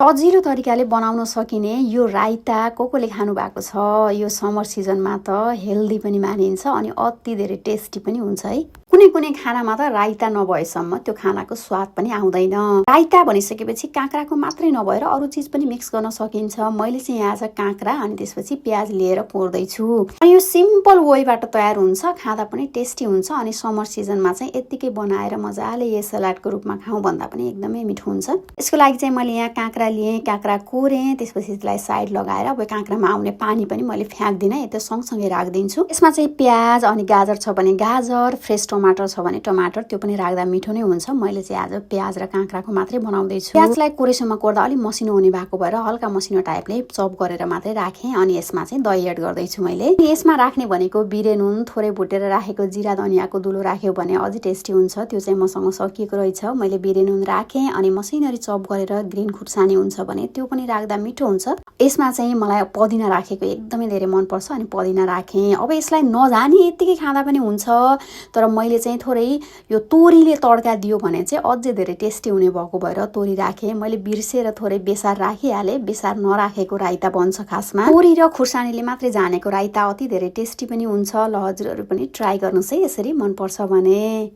सजिलो तरिकाले बनाउन सकिने यो राइता कोले खानु भएको छ यो समर सिजनमा त हेल्दी पनि मानिन्छ अनि अति धेरै टेस्टी पनि हुन्छ है। कुनै कुनै खानामा त राइता नभएसम्म त्यो खानाको स्वाद पनि आउँदैन। राइता भनिसकेपछि काँक्राको मात्रै नभएर अरू चिज पनि मिक्स गर्न सकिन्छ। मैले चाहिँ यहाँ आज काँक्रा अनि त्यसपछि प्याज लिएर कोर्दै छु। यो सिम्पल वेबाट तयार हुन्छ, खाँदा पनि टेस्टी हुन्छ अनि समर सिजनमा चाहिँ यतिकै बनाएर मजाले यो सलाडको रूपमा खाउँ भन्दा पनि एकदमै मिठो हुन्छ। यसको लागि चाहिँ मैले यहाँ काँक्रा लिए, काँक्रा कोरेँ, त्यसपछि त्यसलाई साइड लगाएर अब काँक्रामा आउने पानी पनि मैले फ्याँक्दिनँ, त्यो सँगसँगै राखिदिन्छु। यसमा चाहिँ प्याज अनि गाजर छ भने गाजर, फ्रेस टमाटर छ भने टमाटर, त्यो पनि राख्दा मिठो नै हुन्छ। मैले चाहिँ आज प्याज र काँक्राको मात्रै बनाउँदैछु। प्याजलाई कोरेसम्म कोर्दा अलिक मसिनो हुने भएको भएर हल्का मसिनो टाइपले चप गरेर मात्रै राखेँ अनि यसमा चाहिँ दही एड गर्दैछु मैले। यसमा राख्ने भनेको बिरे नुन, थोरै भुटेर राखेको जिरा धनियाँको धुलो राख्यो भने अझै टेस्टी हुन्छ। त्यो चाहिँ मसँग सकिएको रहेछ। मैले बिरे नुन राखेँ अनि मसिनरी चप गरेर ग्रिन खुर्सानी हुन्छ भने त्यो पनि राख्दा मिठो हुन्छ। यसमा चाहिँ मलाई पुदिना राखेको एकदमै धेरै मनपर्छ अनि पुदिना राखेँ। अब यसलाई नजानी यतिकै खाँदा पनि हुन्छ, तर मैले चाहिँ थोरै यो तोरीले तड्का दियो भने चाहिँ अझै धेरै टेस्टी हुने भएको भएर तोरी राखेँ। मैले बिर्सेर थोरै बेसार राखिहालेँ, बेसार नराखेको राइता बन्छ खासमा। तोरी र खुर्सानीले मात्रै जानेको राइता अति धेरै टेस्टी पनि हुन्छ। ल हजुरहरू पनि ट्राई गर्नुहोस् है यसरी, मनपर्छ भने।